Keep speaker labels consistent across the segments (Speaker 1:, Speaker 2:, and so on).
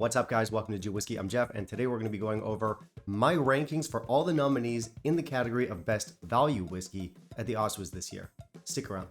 Speaker 1: What's up, guys? Welcome to Whiskey. I'm Jeff, and today we're going to be going over my rankings for all the nominees in the category of Best Value Whiskey at the OSWAs this year. Stick around.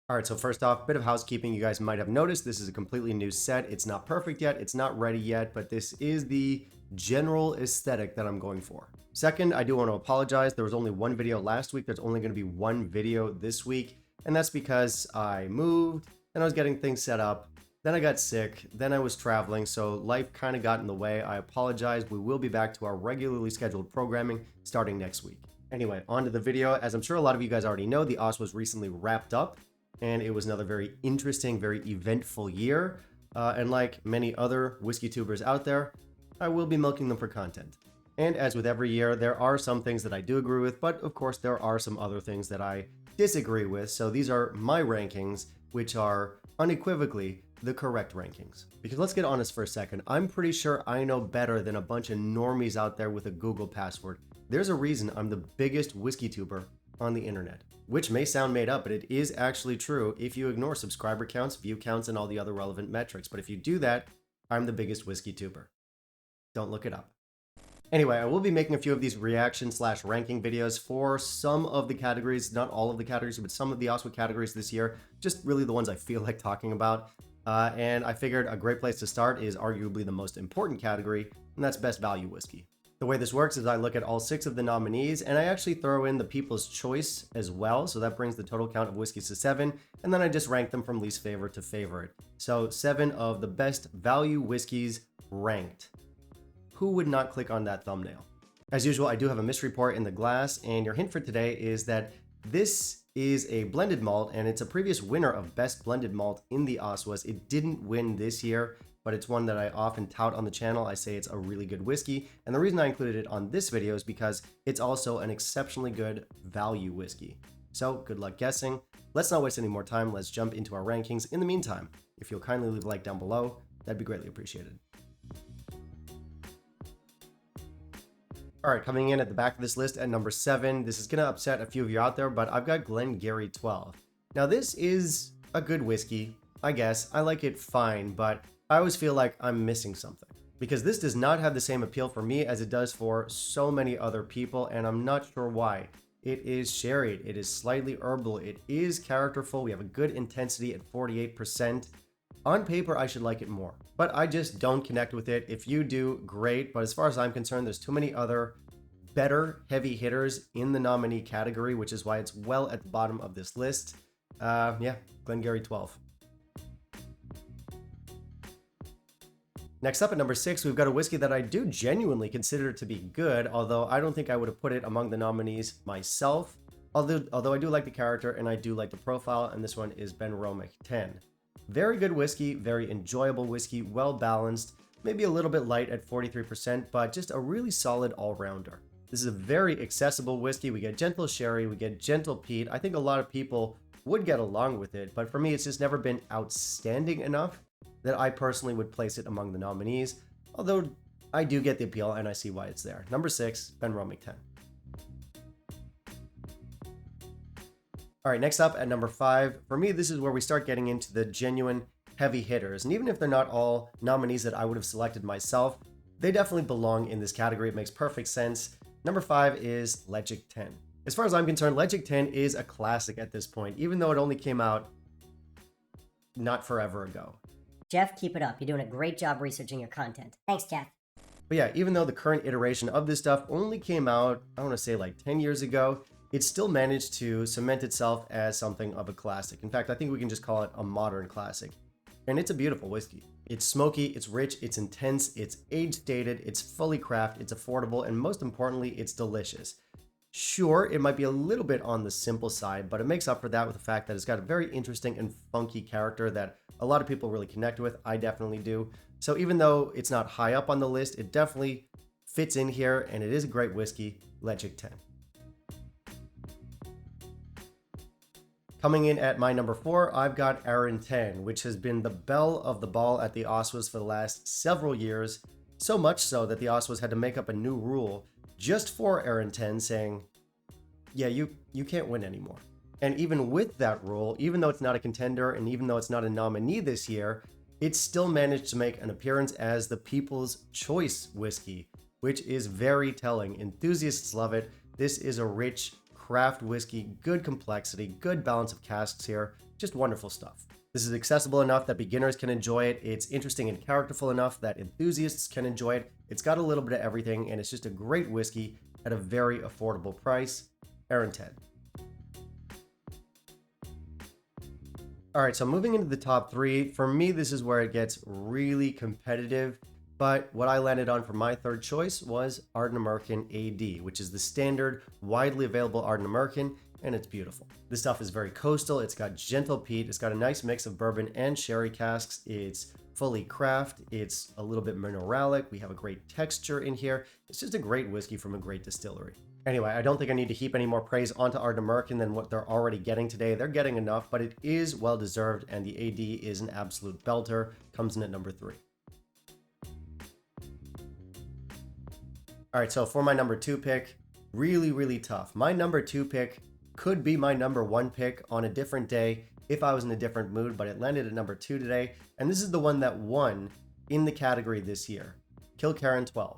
Speaker 1: All right, so first off, bit of housekeeping. You guys might have noticed this is a completely new set. It's not perfect yet, it's not ready yet, but this is the general aesthetic that I'm going for. Second, I do want to apologize. There was only one video last week. There's only going to be one video this week, and that's because I moved, and I was getting things set up. Then I got sick, then I was traveling, so life kind of got in the way. I apologize. We will be back to our regularly scheduled programming starting next week. Anyway, on to the video. As I'm sure a lot of you guys already know, the OSWAs recently wrapped up, and it was another very interesting, very eventful year. And like many other whiskey tubers out there, I will be milking them for content. And as with every year, there are some things that I do agree with, but of course there are some other things that I disagree with. So these are my rankings, which are unequivocally the correct rankings. Because let's get honest for a second. I'm pretty sure I know better than a bunch of normies out there with a Google password. There's a reason I'm the biggest whiskey tuber on the internet, which may sound made up, but it is actually true if you ignore subscriber counts, view counts, and all the other relevant metrics. But if you do that, I'm the biggest whiskey tuber. Don't look it up. Anyway, I will be making a few of these reaction/ranking videos for some of the categories, not all of the categories, but some of the OSWA categories this year, just really the ones I feel like talking about. And I figured a great place to start is arguably the most important category, and that's Best Value Whiskey. The way this works is I look at all 6 of the nominees, and I actually throw in the People's Choice as well, so that brings the total count of whiskeys to 7, and then I just rank them from least favorite to favorite. So 7 of the best value whiskeys ranked. Who would not click on that thumbnail? As usual, I do have a mystery pour in the glass, and your hint for today is that this is a blended malt, and it's a previous winner of Best Blended Malt in the OSWAs. It didn't win this year, but it's one that I often tout on the channel. I say it's a really good whiskey, and the reason I included it on this video is because it's also an exceptionally good value whiskey. So good luck guessing. Let's not waste any more time. Let's jump into our rankings. In the meantime, if you'll kindly leave a like down below, that'd be greatly appreciated. All right, coming in at the back of this list at number 7, this is gonna upset a few of you out there, but I've got Glengarry 12. Now this is a good whiskey, I guess. I like it fine, but I always feel like I'm missing something because this does not have the same appeal for me as it does for so many other people, and I'm not sure why. It is sherried, it is slightly herbal, it is characterful, we have a good intensity at 48%. On paper, I should like it more, but I just don't connect with it. If you do, great, but as far as I'm concerned, there's too many other better heavy hitters in the nominee category, which is why it's well at the bottom of this list. Yeah, Glengarry 12. Next up at number 6, we've got a whiskey that I do genuinely consider to be good, although I don't think I would have put it among the nominees myself. Although I do like the character and I do like the profile, and this one is Benromic 10. Very good whiskey, very enjoyable whiskey, well balanced, maybe a little bit light at 43%, but just a really solid all-rounder. This is a very accessible whiskey. We get gentle sherry, we get gentle peat. I think a lot of people would get along with it, but for me, it's just never been outstanding enough that I personally would place it among the nominees, although I do get the appeal and I see why it's there. Number 6, Benromic 10. All right, next up at number 5, for me, this is where we start getting into the genuine heavy hitters. And even if they're not all nominees that I would have selected myself, they definitely belong in this category. It makes perfect sense. Number 5 is Legic 10. As far as I'm concerned, Legic 10 is a classic at this point, even though it only came out not forever ago.
Speaker 2: Jeff, keep it up. You're doing a great job researching your content. Thanks, Jeff.
Speaker 1: But yeah, even though the current iteration of this stuff only came out, I want to say like 10 years ago, it still managed to cement itself as something of a classic. In fact, I think we can just call it a modern classic. And it's a beautiful whiskey. It's smoky, it's rich, it's intense, it's age-dated, it's fully crafted, it's affordable, and most importantly, it's delicious. Sure, it might be a little bit on the simple side, but it makes up for that with the fact that it's got a very interesting and funky character that a lot of people really connect with. I definitely do. So even though it's not high up on the list, it definitely fits in here, and it is a great whiskey, Legic 10. Coming in at my number 4, I've got Arran 10, which has been the belle of the ball at the OSWAs for the last several years, so much so that the OSWAs had to make up a new rule just for Arran 10 saying, yeah, you can't win anymore. And even with that rule, even though it's not a contender and even though it's not a nominee this year, it still managed to make an appearance as the People's Choice whiskey, which is very telling. Enthusiasts love it. This is a rich craft whiskey, good complexity, good balance of casks here, just wonderful stuff. This is accessible enough that beginners can enjoy it. It's interesting and characterful enough that enthusiasts can enjoy it. It's got a little bit of everything, and it's just a great whiskey at a very affordable price. Aaron Ted. All right, so moving into the top three, for me, this is where it gets really competitive. But what I landed on for my third choice was Ardent American AD, which is the standard, widely available Ardent American, and it's beautiful. This stuff is very coastal. It's got gentle peat. It's got a nice mix of bourbon and sherry casks. It's fully craft. It's a little bit mineralic. We have a great texture in here. It's just a great whiskey from a great distillery. Anyway, I don't think I need to heap any more praise onto Ardent American than what they're already getting today. They're getting enough, but it is well deserved, and the AD is an absolute belter. Comes in at number 3. All right, so for my number 2 pick, really tough. My number 2 pick could be my number 1 pick on a different day if I was in a different mood, but it landed at number 2 today. And this is the one that won in the category this year. Kilkerran 12.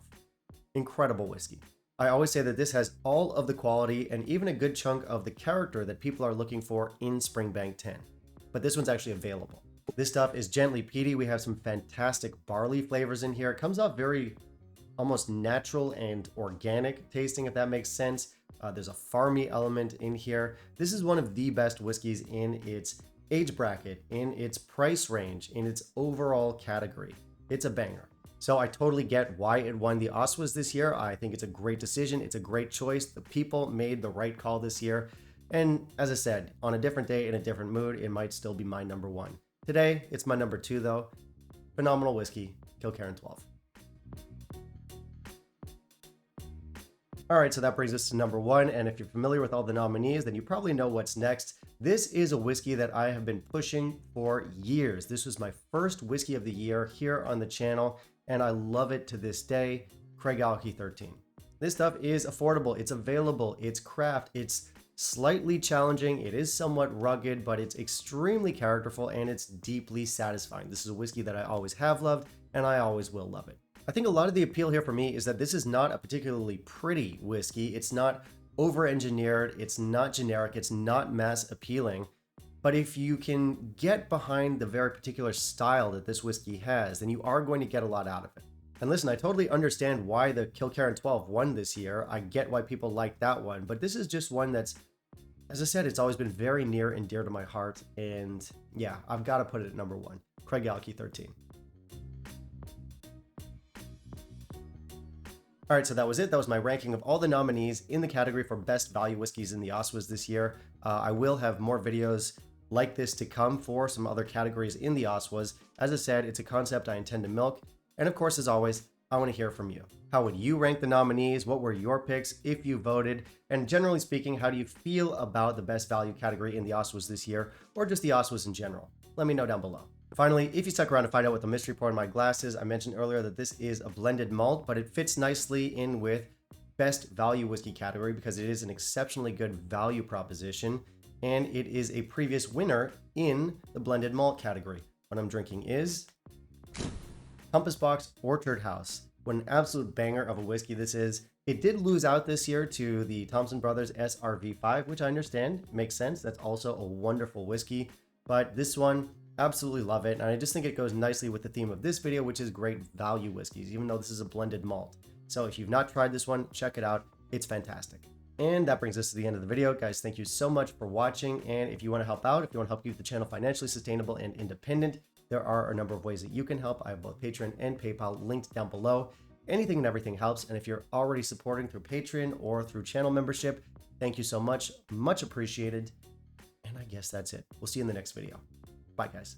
Speaker 1: Incredible whiskey. I always say that this has all of the quality and even a good chunk of the character that people are looking for in Springbank 10. But this one's actually available. This stuff is gently peaty. We have some fantastic barley flavors in here. It comes off very almost natural and organic tasting, if that makes sense. There's a farmy element in here. This is one of the best whiskeys in its age bracket, in its price range, in its overall category. It's a banger. So I totally get why it won the OSWAs this year. I think it's a great decision. It's a great choice. The people made the right call this year. And as I said, on a different day, in a different mood, it might still be my number 1. Today, it's my number 2 though. Phenomenal whiskey, Kilkerran 12. All right, so that brings us to number 1, and if you're familiar with all the nominees, then you probably know what's next. This is a whiskey that I have been pushing for years. This was my first whiskey of the year here on the channel, and I love it to this day, Craigalkey 13. This stuff is affordable, it's available, it's craft, it's slightly challenging, it is somewhat rugged, but it's extremely characterful, and it's deeply satisfying. This is a whiskey that I always have loved, and I always will love it. I think a lot of the appeal here for me is that this is not a particularly pretty whiskey. It's not over-engineered, it's not generic, it's not mass appealing. But if you can get behind the very particular style that this whiskey has, then you are going to get a lot out of it. And listen, I totally understand why the Kilkerran 12 won this year. I get why people like that one, but this is just one that's, as I said, it's always been very near and dear to my heart. And yeah, I've got to put it at number 1, Craigalkey 13. All right, so that was it. That was my ranking of all the nominees in the category for best value whiskeys in the OSWAs this year. I will have more videos like this to come for some other categories in the OSWAs. As I said, it's a concept I intend to milk. And of course, as always, I want to hear from you. How would you rank the nominees? What were your picks if you voted? And generally speaking, how do you feel about the best value category in the OSWAs this year, or just the OSWAs in general? Let me know down below. Finally, if you stuck around to find out what the mystery pour in my glass is, I mentioned earlier that this is a blended malt, but it fits nicely in with best value whiskey category because it is an exceptionally good value proposition, and it is a previous winner in the blended malt category. What I'm drinking is Compass Box Orchard House. What an absolute banger of a whiskey this is. It did lose out this year to the Thompson Brothers SRV5, which I understand makes sense. That's also a wonderful whiskey, but this one, absolutely love it. And I just think it goes nicely with the theme of this video, which is great value whiskeys, even though this is a blended malt. So if you've not tried this one, check it out. It's fantastic. And that brings us to the end of the video. Guys, thank you so much for watching. And if you want to help out, if you want to help keep the channel financially sustainable and independent, there are a number of ways that you can help. I have both Patreon and PayPal linked down below. Anything and everything helps. And if you're already supporting through Patreon or through channel membership, thank you so much. Much appreciated. And I guess that's it. We'll see you in the next video. Bye, guys.